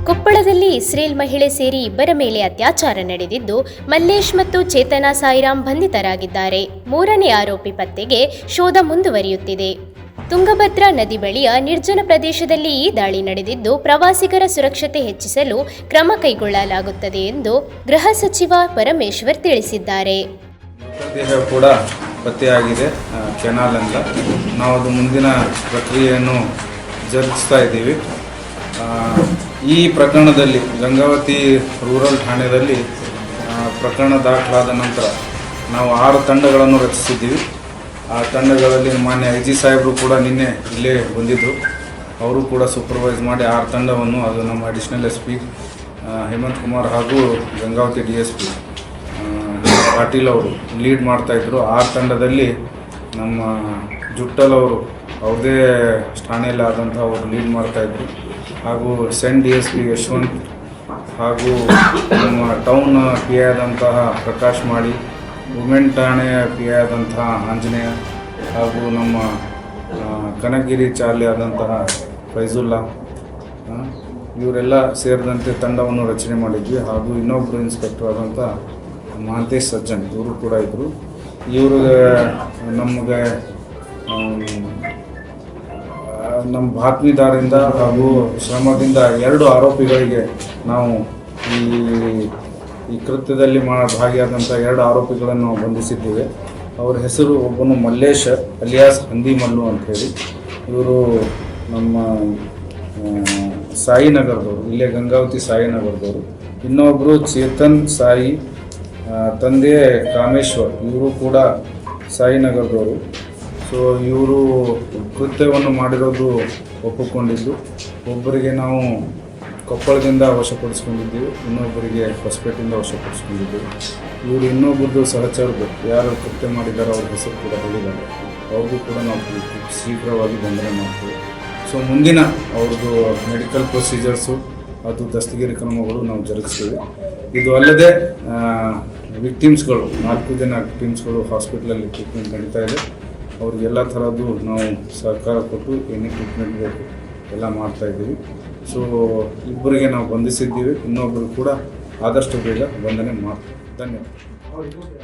ಕೊಪ್ಪಳದಲ್ಲಿ ಇಸ್ರೇಲ್ ಮಹಿಳೆ ಸೇರಿ ಇಬ್ಬರ ಮೇಲೆ ಅತ್ಯಾಚಾರ ನಡೆದಿದ್ದು, ಮಲ್ಲೇಶ್ ಮತ್ತು ಚೇತನಾ ಸಾಯಿರಾಮ್ ಬಂಧಿತರಾಗಿದ್ದಾರೆ. ಮೂರನೇ ಆರೋಪಿ ಪತ್ತೆಗೆ ಶೋಧ ಮುಂದುವರಿಯುತ್ತಿದೆ. ತುಂಗಭದ್ರಾ ನದಿ ಬಳಿಯ ನಿರ್ಜನ ಪ್ರದೇಶದಲ್ಲಿ ಈ ದಾಳಿ ನಡೆದಿದ್ದು, ಪ್ರವಾಸಿಗರ ಸುರಕ್ಷತೆ ಹೆಚ್ಚಿಸಲು ಕ್ರಮ ಕೈಗೊಳ್ಳಲಾಗುತ್ತದೆ ಎಂದು ಗೃಹ ಸಚಿವ ಪರಮೇಶ್ವರ್ ತಿಳಿಸಿದ್ದಾರೆ. ದೇಹ ಕೂಡ ಪತ್ತೆಯಾಗಿದೆ ಕೆನಾಲ್ ಅಂತ. ನಾವು ಅದು ಮುಂದಿನ ಪ್ರಕ್ರಿಯೆಯನ್ನು ಜರುಗಿಸ್ತಾ ಇದ್ದೀವಿ. ಈ ಪ್ರಕರಣದಲ್ಲಿ ಗಂಗಾವತಿ ರೂರಲ್ ಠಾಣೆಯಲ್ಲಿ ಪ್ರಕರಣ ದಾಖಲಾದ ನಂತರ ನಾವು 6 ತಂಡಗಳನ್ನು ರಚಿಸಿದ್ದೀವಿ. ಆ ತಂಡಗಳಲ್ಲಿ ಮಾನ್ಯ ಐ ಜಿ ಸಾಹೇಬರು ಕೂಡ ನಿನ್ನೆ ಇಲ್ಲೇ ಬಂದಿದ್ದರು. ಅವರು ಕೂಡ ಸೂಪರ್ವೈಸ್ ಮಾಡಿ 6 ತಂಡವನ್ನು, ಅದು ನಮ್ಮ additional S P Hemanth Kumar ಹಾಗೂ ಗಂಗಾವತಿ DSP ಪಾಟೀಲ್ ಅವರು ಲೀಡ್ ಮಾಡ್ತಾಯಿದ್ರು. 6 ತಂಡದಲ್ಲಿ ನಮ್ಮ ಜುಟ್ಟಲ್ ಅವರು ಅವ್ರದ್ದೇ ಠಾಣೆಯಲ್ಲಿ ಆದಂಥ ಅವರು ಲೀಡ್ ಮಾಡ್ತಾಯಿದ್ರು. ಹಾಗೂ ಸೆಂಟ್ DSP ಯಶವಂತ್ ಹಾಗೂ ನಮ್ಮ ಟೌನ್ ಪಿ ಆದಂತಹ ಪ್ರಕಾಶ್ ಮಾಡಿ, ವುಮೆನ್ ಠಾಣೆಯ ಪಿ ಆದಂತಹ ಆಂಜನೇಯ ಹಾಗೂ ನಮ್ಮ ಕನಕಗಿರಿ ಚಾರ್ಲಿ ಆದಂತಹ ಫೈಜುಲ್ಲಾ, ಇವರೆಲ್ಲ ಸೇರಿದಂತೆ ತಂಡವನ್ನು ರಚನೆ ಮಾಡಿದ್ವಿ. ಹಾಗೂ ಇನ್ನೊಬ್ಬರು ಇನ್ಸ್ಪೆಕ್ಟರ್ ಆದಂಥ ಮಹಾಂತೇಶ್ ಸಜ್ಜನ್ ಇವರು ಕೂಡ ಇದ್ದರು. ಇವ್ರಿಗೆ ನಮಗೆ ನಮ್ಮ ಬಾತ್ಮೀದಾರರಿಂದ ಹಾಗೂ ಶ್ರಮದಿಂದ 2 ಆರೋಪಿಗಳಿಗೆ ನಾವು ಈ ಕೃತ್ಯದಲ್ಲಿ ಭಾಗಿಯಾದಂಥ 2 ಆರೋಪಿಗಳನ್ನು ನಾವು ಬಂಧಿಸಿದ್ದೇವೆ. ಅವರ ಹೆಸರು ಒಬ್ಬನು ಮಲ್ಲೇಶ್ ಅಲಿಯಾಸ್ ಹಂದಿ ಮಲ್ಲು ಅಂಥೇಳಿ, ಇವರು ನಮ್ಮ ಸಾಯಿನಗರದವರು, ಇಲ್ಲೇ ಗಂಗಾವತಿ ಸಾಯಿನಗರದವರು. ಇನ್ನೊಬ್ಬರು ಚೇತನ್ ಸಾಯಿ, ತಂದೆ ಕಾಮೇಶ್ವರ್, ಇವರು ಕೂಡ ಸಾಯಿನಗರದವರು. ಸೊ ಇವರು ಕೃತ್ಯವನ್ನು ಮಾಡಿರೋದು ಒಪ್ಪಿಕೊಂಡಿದ್ದು. ಒಬ್ಬರಿಗೆ ನಾವು ಕೊಪ್ಪಳದಿಂದ ವಶಪಡಿಸ್ಕೊಂಡಿದ್ದೀವಿ, ಇನ್ನೊಬ್ಬರಿಗೆ ಹೊಸಪೇಟೆಯಿಂದ ವಶಪಡಿಸ್ಕೊಂಡಿದ್ದೀವಿ. ಇವರು ಇನ್ನೊಬ್ಬರದ್ದು ಸಹಚರರು ಯಾರು ಕೃತ್ಯ ಮಾಡಿದ್ದಾರೆ ಅವ್ರ ಹೆಸರು ಕೂಡ ಹೇಳಿದ್ದಾರೆ. ಅವ್ರಿಗೂ ಕೂಡ ನಾವು ಶೀಘ್ರವಾಗಿ ಬಂಧನ ಮಾಡ್ತೀವಿ. ಸೊ ಮುಂದಿನ ಅವ್ರದ್ದು ಮೆಡಿಕಲ್ ಪ್ರೊಸೀಜರ್ಸು, ಅದು ದಸ್ತಗಿರಿ ಕ್ರಮಗಳು ನಾವು ಜರುಗಿಸ್ತೀವಿ. ಇದು ಅಲ್ಲದೆ ವಿಕ್ಟಿಮ್ಸ್ಗಳು 4 ಜನ ವಿಕ್ಟಿಮ್ಸ್ಗಳು ಹಾಸ್ಪಿಟ್ಲಲ್ಲಿ ಟ್ರೀಟ್ಮೆಂಟ್ ನಡೀತಾ ಇದೆ. ಅವ್ರಿಗೆಲ್ಲ ಥರದ್ದು ನಾವು ಸಹಕಾರ ಕೊಟ್ಟು ಏನೇ ಟ್ರೀಟ್ಮೆಂಟ್ ಬೇಕು ಎಲ್ಲ ಮಾಡ್ತಾಯಿದ್ದೀವಿ. ಸೊ ಇಬ್ಬರಿಗೆ ನಾವು ಬಂಧಿಸಿದ್ದೀವಿ, ಇನ್ನೊಬ್ಬರು ಕೂಡ ಆದಷ್ಟು ಬೇಗ ಬಂಧನೆ ಮಾಡ್ತೀವಿ. ಧನ್ಯವಾದ.